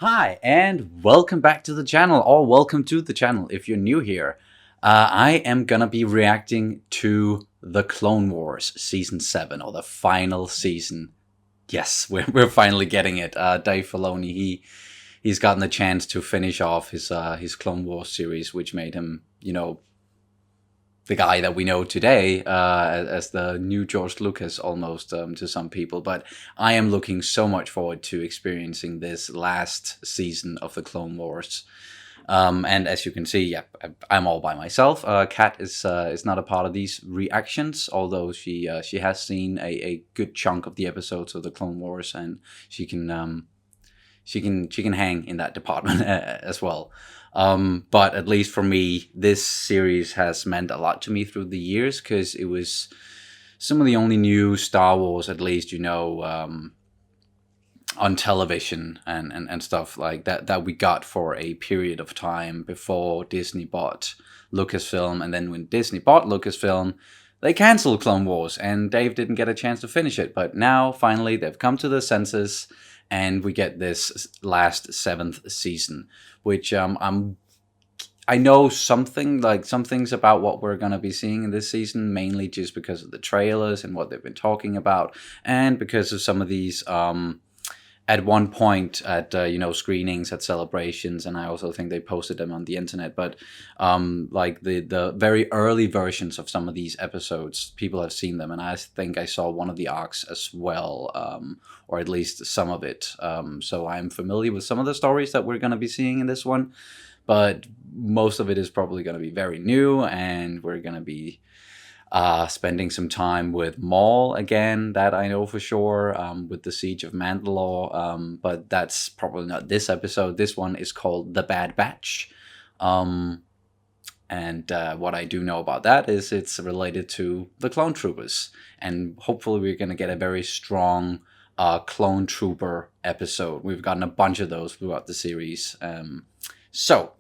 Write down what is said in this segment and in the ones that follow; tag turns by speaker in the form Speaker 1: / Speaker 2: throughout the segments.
Speaker 1: Hi, and welcome back to the channel, or welcome to the channel if you're new here. I am gonna be reacting to the Clone Wars Season 7, or the final season. Yes, we're finally getting it. Dave Filoni, he's gotten the chance to finish off his Clone Wars series, which made him, the guy that we know today as the new George Lucas almost to some people. But I am looking so much forward to experiencing this last season of the Clone Wars. And as you can see, yeah, I'm all by myself. Kat is not a part of these reactions, although she has seen a good chunk of the episodes of the Clone Wars, and she can hang in that department as well. But at least for me, this series has meant a lot to me through the years, because it was some of the only new Star Wars, at least, on television and stuff like that we got for a period of time before Disney bought Lucasfilm. And then when Disney bought Lucasfilm, they canceled Clone Wars, and Dave didn't get a chance to finish it. But now, finally, they've come to the senses, and we get this last 7th season, which I know some things about what we're going to be seeing in this season, mainly just because of the trailers and what they've been talking about, and because of some of these at one point at screenings, at celebrations, and I also think they posted them on the internet. But like the very early versions of some of these episodes, people have seen them, and I think I saw one of the arcs as well, or at least some of it. So I'm familiar with some of the stories that we're going to be seeing in this one, but most of it is probably going to be very new, and we're going to be spending some time with Maul again, that I know for sure, with the Siege of Mandalore, but that's probably not this episode. This one is called The Bad Batch, and what I do know about that is it's related to the Clone Troopers, and hopefully we're going to get a very strong Clone Trooper episode. We've gotten a bunch of those throughout the series, so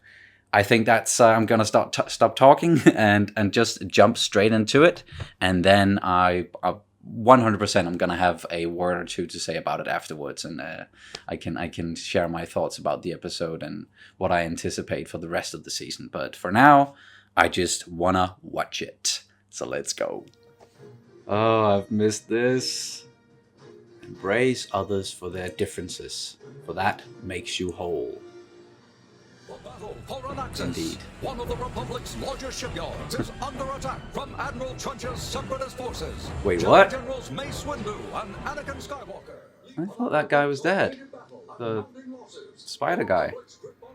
Speaker 1: I think that's I'm gonna stop talking and just jump straight into it, and then I 100% I'm gonna have a word or two to say about it afterwards, and I can share my thoughts about the episode and what I anticipate for the rest of the season. But for now, I just wanna watch it. So let's go. Oh, I've missed this. Embrace others for their differences, for that makes you whole. Indeed.
Speaker 2: One of the Republic's largest shipyards is under attack from Admiral Trench's separatist forces.
Speaker 1: Wait, what?
Speaker 2: Generals Mace Windu and Anakin Skywalker.
Speaker 1: I thought that guy was dead. The spider guy.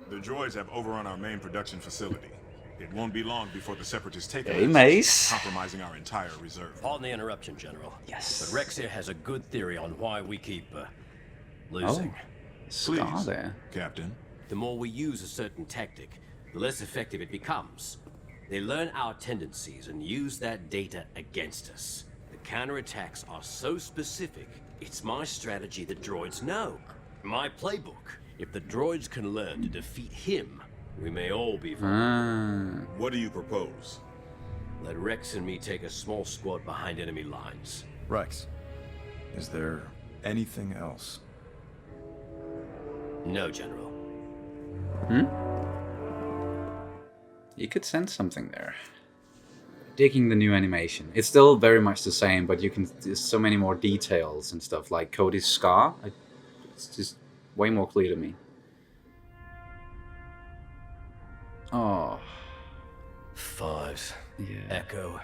Speaker 3: The droids have overrun our main production facility. It won't be long before the separatists take
Speaker 1: Hey,
Speaker 3: us,
Speaker 1: Mace.
Speaker 3: compromising our entire reserve.
Speaker 4: Pardon the interruption, General.
Speaker 1: Yes.
Speaker 4: But Rex here has a good theory on why we keep losing.
Speaker 1: Scar
Speaker 3: Please,
Speaker 1: there.
Speaker 3: Captain.
Speaker 4: The more we use a certain tactic, the less effective it becomes. They learn our tendencies and use that data against us. The counterattacks are so specific, it's my strategy that droids know. My playbook. If the droids can learn to defeat him, we may all be vulnerable.
Speaker 3: What do you propose?
Speaker 4: Let Rex and me take a small squad behind enemy lines.
Speaker 5: Rex, is there anything else?
Speaker 4: No, General.
Speaker 1: You could sense something there. Digging the new animation. It's still very much the same, but there's so many more details and stuff, like Cody's scar. It's just way more clear to me. Oh.
Speaker 4: Fives.
Speaker 1: Yeah.
Speaker 4: Echo.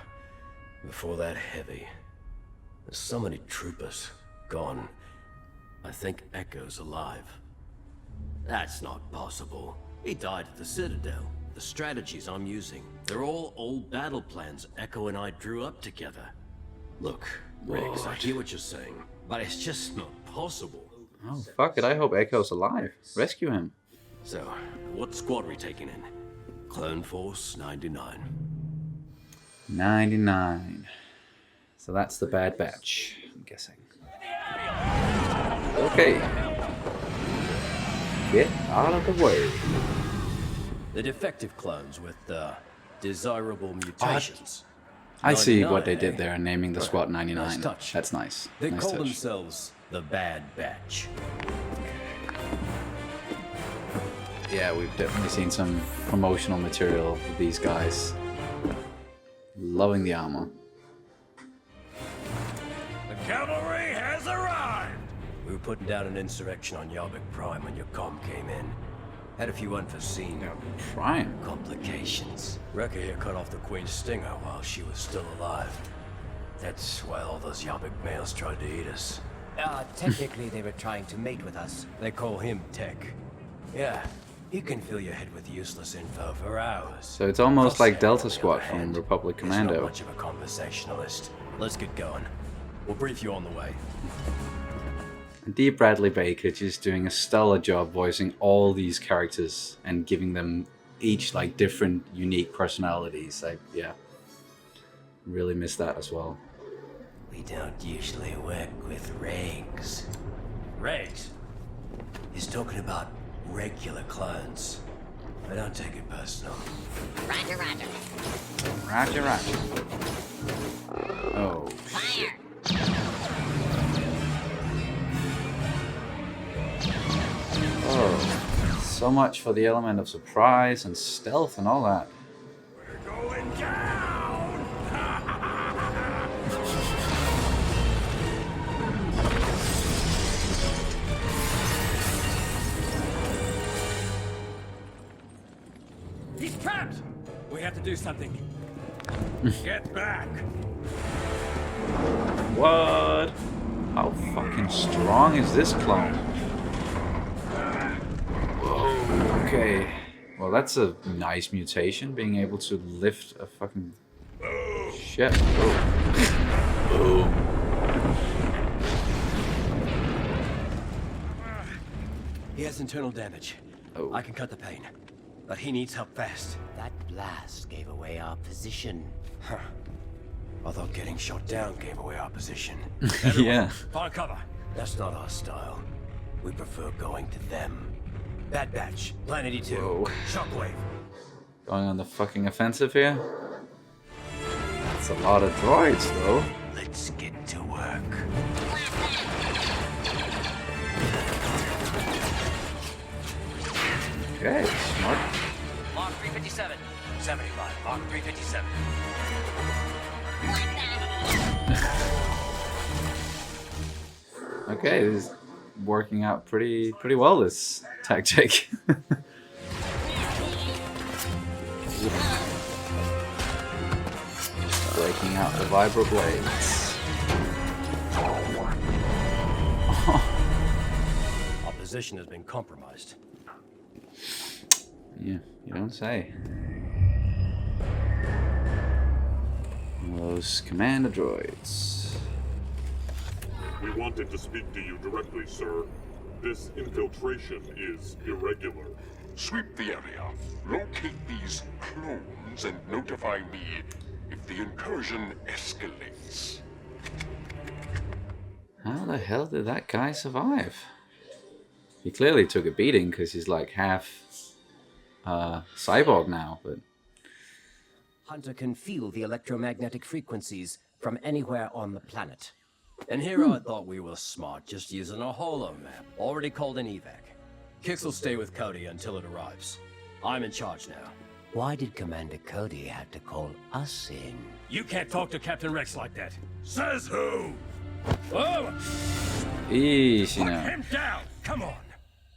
Speaker 4: Before that, heavy. There's so many troopers. Gone. I think Echo's alive. That's not possible. He died at the Citadel. The strategies I'm using, they're all old battle plans Echo and I drew up together. Look, Riggs, I hear what you're saying, but it's just not possible.
Speaker 1: Oh, fuck it. I hope Echo's alive. Rescue him.
Speaker 4: So, what squad are we taking in? Clone Force 99.
Speaker 1: 99. So that's the Bad Batch, I'm guessing. Okay. Get out of the way.
Speaker 4: The defective clones with desirable mutations.
Speaker 1: I see what they
Speaker 4: 99,
Speaker 1: did there, naming the squad 99.
Speaker 4: Nice touch.
Speaker 1: That's nice.
Speaker 4: They
Speaker 1: Nice
Speaker 4: call
Speaker 1: touch.
Speaker 4: themselves the Bad Batch.
Speaker 1: yeah, we've definitely seen some promotional material with these guys. Loving the armor.
Speaker 4: The cavalry has arrived! We were putting down an insurrection on Yavik Prime when your comm came in. Had a few unforeseen
Speaker 1: Prime.
Speaker 4: complications. Wrecker here cut off the Queen's stinger while she was still alive. That's why all those Yavik males tried to eat us.
Speaker 6: Technically they were trying to mate with us.
Speaker 4: They call him Tech. Yeah, he can fill your head with useless info for hours.
Speaker 1: So it's almost like
Speaker 4: Crosshair,
Speaker 1: Delta
Speaker 4: on the
Speaker 1: Squad
Speaker 4: other
Speaker 1: from
Speaker 4: hand,
Speaker 1: Republic
Speaker 4: is not
Speaker 1: Commando.
Speaker 4: much of a conversationalist. Let's get going. We'll brief you on the way.
Speaker 1: D. Bradley Baker just doing a stellar job voicing all these characters and giving them each like different, unique personalities. Yeah, really miss that as well.
Speaker 4: We don't usually work with regs. Regs? He's talking about regular clones. I don't take it personal.
Speaker 7: Roger, roger.
Speaker 1: Roger, roger. Oh,
Speaker 7: Fire!
Speaker 1: oh. So much for the element of surprise and stealth and all that.
Speaker 4: We're going down! He's trapped! We have to do something. Get back!
Speaker 1: What? How fucking strong is this clone? Whoa, okay. Well, that's a nice mutation, being able to lift a fucking... Shit. Whoa. Boom.
Speaker 4: He has internal damage.
Speaker 1: Oh.
Speaker 4: I can cut the pain. But he needs help fast.
Speaker 6: That blast gave away our position.
Speaker 4: Huh. I thought getting shot down gave away our position.
Speaker 1: Yeah.
Speaker 4: Find cover. That's not our style. We prefer going to them. Bad Batch, Plan 82,
Speaker 1: Whoa.
Speaker 4: Shockwave.
Speaker 1: Going on the fucking offensive here? That's a lot of droids, though.
Speaker 4: Let's get to work.
Speaker 1: Okay, smart.
Speaker 6: Mark 357. 75. Mark 357.
Speaker 1: Okay, this is working out pretty well, this tactic. Breaking out the vibro blades.
Speaker 4: Our position has been compromised.
Speaker 1: Yeah, you don't say. Those commander droids.
Speaker 8: We wanted to speak to you directly, sir. This infiltration is irregular.
Speaker 9: Sweep the area, locate these clones, and notify me if the incursion escalates.
Speaker 1: How the hell did that guy survive? He clearly took a beating because he's like half cyborg now, but
Speaker 6: Hunter can feel the electromagnetic frequencies from anywhere on the planet.
Speaker 4: And here I thought we were smart, just using a holo map. Already called an evac. Kix will stay with Cody until it arrives. I'm in charge now.
Speaker 6: Why did Commander Cody have to call us in?
Speaker 4: You can't talk to Captain Rex like that. Says who? Whoa!
Speaker 1: easy
Speaker 4: Put
Speaker 1: now.
Speaker 4: him down! Come on!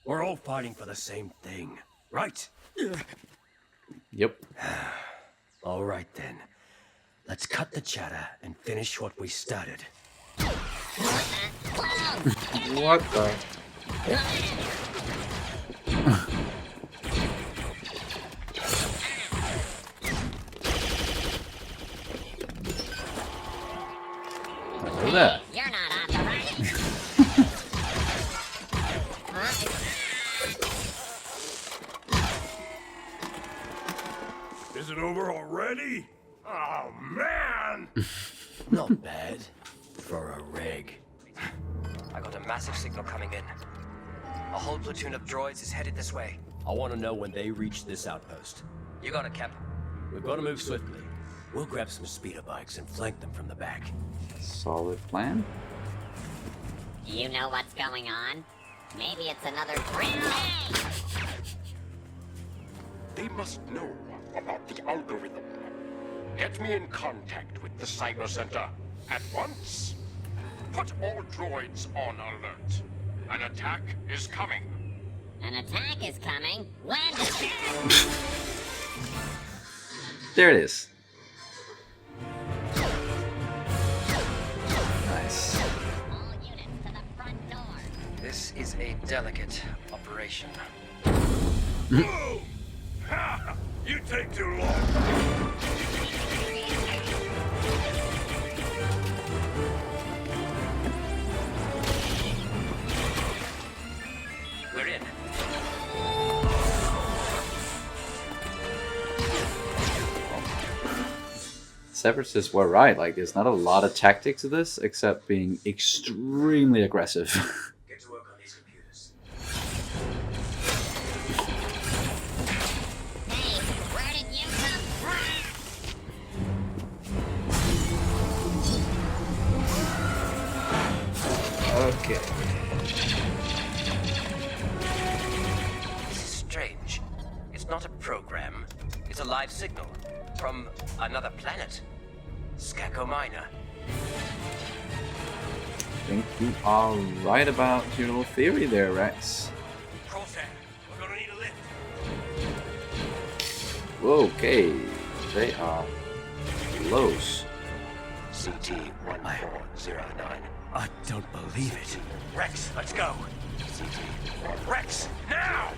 Speaker 4: We're all fighting for the same thing, right?
Speaker 1: Yep.
Speaker 4: All right then. Let's cut the chatter and finish what we started.
Speaker 1: What the? Look at that.
Speaker 7: You're not authorized.
Speaker 8: Is it over already? Oh, man!
Speaker 4: Not bad. For a reg.
Speaker 6: I got a massive signal coming in. A whole platoon of droids is headed this way.
Speaker 4: I want to know when they reach this outpost.
Speaker 6: You got it, Cap.
Speaker 4: We've got to move swiftly. We'll grab some speeder bikes and flank them from the back.
Speaker 1: Solid plan.
Speaker 7: You know what's going on? Maybe it's another grand bang.
Speaker 9: must know about the algorithm. Get me in contact with the Cyber Center at once. Put all droids on alert. An attack is coming.
Speaker 7: An attack is coming? When?
Speaker 1: There it is. Nice.
Speaker 7: All units to the front door.
Speaker 6: This is a delicate operation.
Speaker 9: Move! Ha! You take too long.
Speaker 6: We're in.
Speaker 1: Separatists were right. Like, there's not a lot of tactics to this except being extremely aggressive.
Speaker 6: Get to work on these computers.
Speaker 7: Hey, where did you come from?
Speaker 1: Okay.
Speaker 6: This is strange. It's not a program. It's a live signal from another planet. Skako Minor.
Speaker 1: I think you are right about your little theory there, Rex.
Speaker 4: Crosshair, we're gonna need a lift.
Speaker 1: Okay, they are close.
Speaker 4: CT-1409. I don't believe it. Rex, let's go. Rex, now!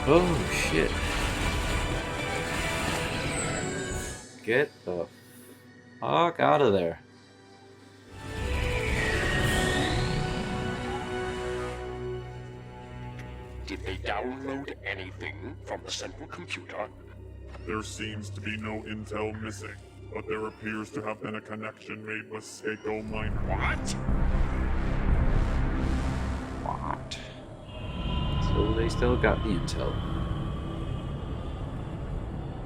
Speaker 1: Oh shit. Get the fuck out of there.
Speaker 9: Did they download anything from the central computer?
Speaker 8: There seems to be no intel missing, but there appears to have been a connection made with Skako Minor.
Speaker 9: What?
Speaker 1: What? So they still got the intel.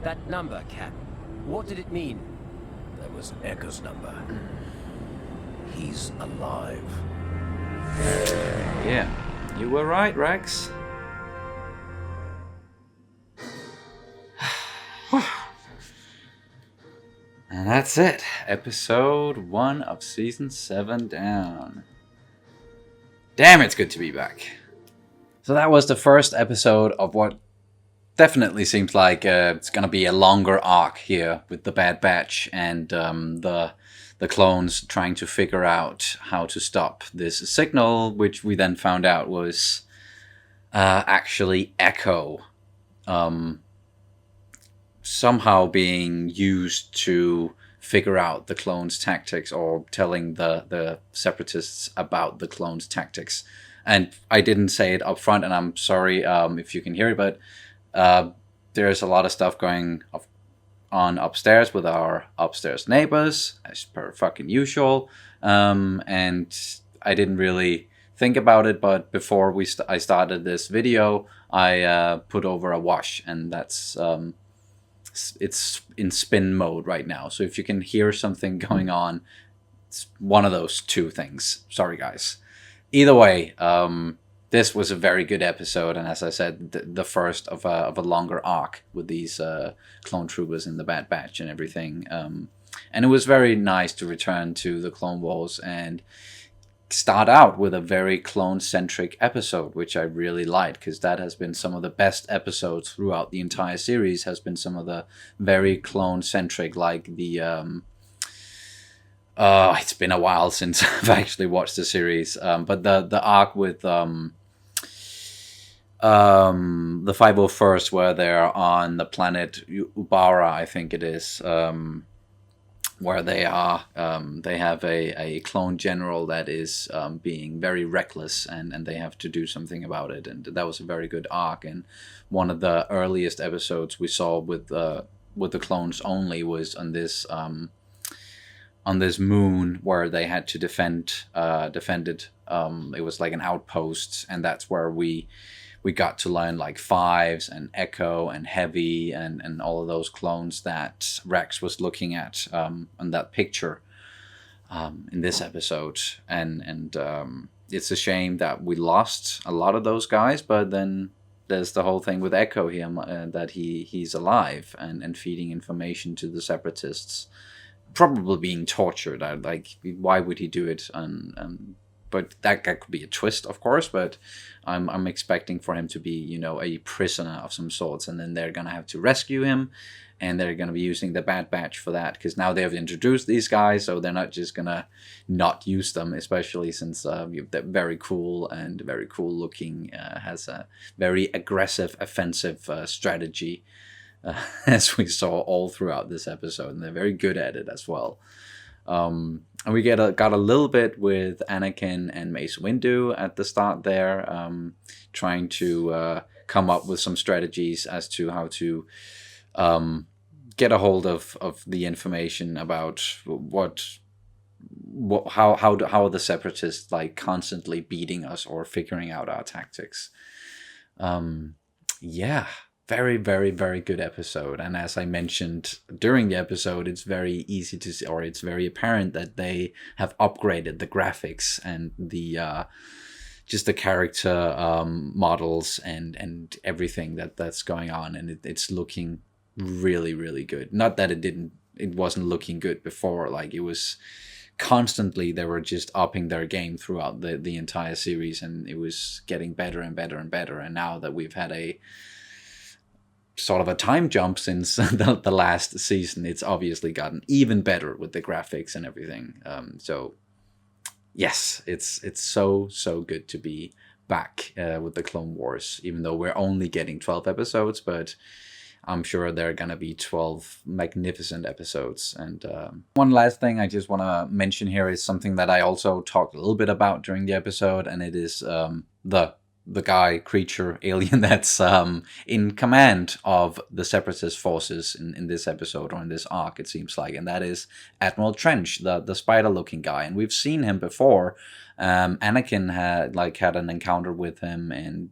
Speaker 6: That number, Cap. What did it mean?
Speaker 4: That was Echo's number. He's alive.
Speaker 1: Yeah, you were right, Rex. And that's it. Episode 1 of Season 7 down. Damn, it's good to be back. So that was the first episode of what definitely seems like it's gonna be a longer arc here with the Bad Batch and the clones trying to figure out how to stop this signal, which we then found out was actually Echo. Somehow being used to figure out the clones' tactics or telling the separatists about the clones' tactics. And I didn't say it up front, and I'm sorry if you can hear it, but there's a lot of stuff going on upstairs with our upstairs neighbors, as per fucking usual. And I didn't really think about it, but before I started this video, I put over a wash, and that's... it's in spin mode right now, so if you can hear something going on, it's one of those two things. Sorry guys. Either way, this was a very good episode, and as I said, the first of a longer arc with these clone troopers in the Bad Batch and everything, and it was very nice to return to the Clone Wars and start out with a very clone-centric episode, which I really liked, because that has been some of the best episodes throughout the entire series, has been some of the very clone-centric, like the... it's been a while since I've actually watched the series, but the arc with the 501st, where they're on the planet Ubara, I think it is, where they are, they have a clone general that is being very reckless, and they have to do something about it, and that was a very good arc. And one of the earliest episodes we saw with the clones only was on this moon where they had to defend it. It was like an outpost, and that's where we got to learn like Fives and Echo and Heavy and all of those clones that Rex was looking at on that picture. in this episode, and it's a shame that we lost a lot of those guys. But then there's the whole thing with Echo here, that he's alive and feeding information to the Separatists, probably being tortured. Like, why would he do it? But that could be a twist, of course. But I'm expecting for him to be, you know, a prisoner of some sorts, and then they're gonna have to rescue him, and they're gonna be using the Bad Batch for that, because now they've introduced these guys, so they're not just gonna not use them, especially since they're very cool and very cool looking, has a very aggressive, offensive strategy, as we saw all throughout this episode, and they're very good at it as well. And we got a little bit with Anakin and Mace Windu at the start there, trying to come up with some strategies as to how to get a hold of the information about how are the Separatists like constantly beating us or figuring out our tactics. Yeah. Very, very, very good episode. And as I mentioned during the episode, it's very easy to see, or it's very apparent that they have upgraded the graphics and the just the character models and everything that's going on, and it's looking really, really good. Not that it wasn't looking good before. Like, it was constantly, they were just upping their game throughout the entire series, and it was getting better and better and better. And now that we've had a sort of a time jump since the last season, it's obviously gotten even better with the graphics and everything. So yes, it's so good to be back with the Clone Wars, even though we're only getting 12 episodes, but I'm sure there are going to be 12 magnificent episodes. And one last thing I just want to mention here is something that I also talked a little bit about during the episode, and it is the guy, creature, alien that's in command of the Separatist forces in this episode, or in this arc, it seems like. And that is Admiral Trench, the spider-looking guy. And we've seen him before. Anakin had an encounter with him, and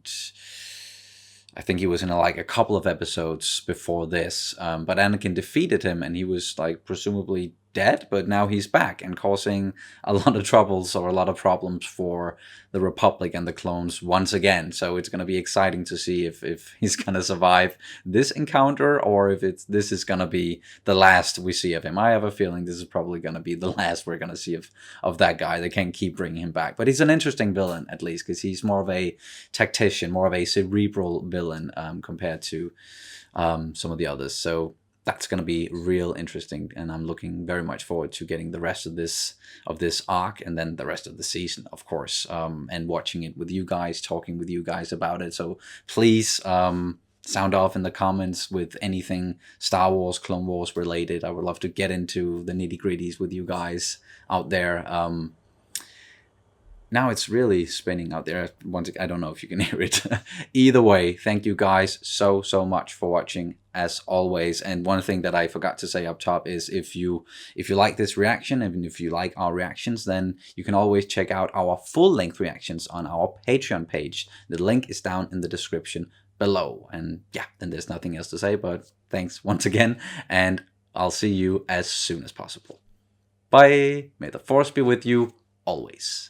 Speaker 1: I think he was in a couple of episodes before this. But Anakin defeated him, and he was presumably dead, but now he's back and causing a lot of troubles, or a lot of problems for the Republic and the clones once again. So it's going to be exciting to see if he's going to survive this encounter, or if this is going to be the last we see of him. I have a feeling this is probably going to be the last we're going to see of that guy. They can't keep bringing him back, but he's an interesting villain, at least, because he's more of a tactician, more of a cerebral villain compared to some of the others. So that's going to be real interesting, and I'm looking very much forward to getting the rest of this arc, and then the rest of the season, of course, and watching it with you guys, talking with you guys about it. So please sound off in the comments with anything Star Wars, Clone Wars related. I would love to get into the nitty-gritties with you guys out there. Now it's really spinning out there. I don't know if you can hear it. Either way, thank you guys so much for watching, as always. And one thing that I forgot to say up top is, if you like this reaction, and if you like our reactions, then you can always check out our full-length reactions on our Patreon page. The link is down in the description below. And yeah, then there's nothing else to say, but thanks once again, and I'll see you as soon as possible. Bye! May the Force be with you always.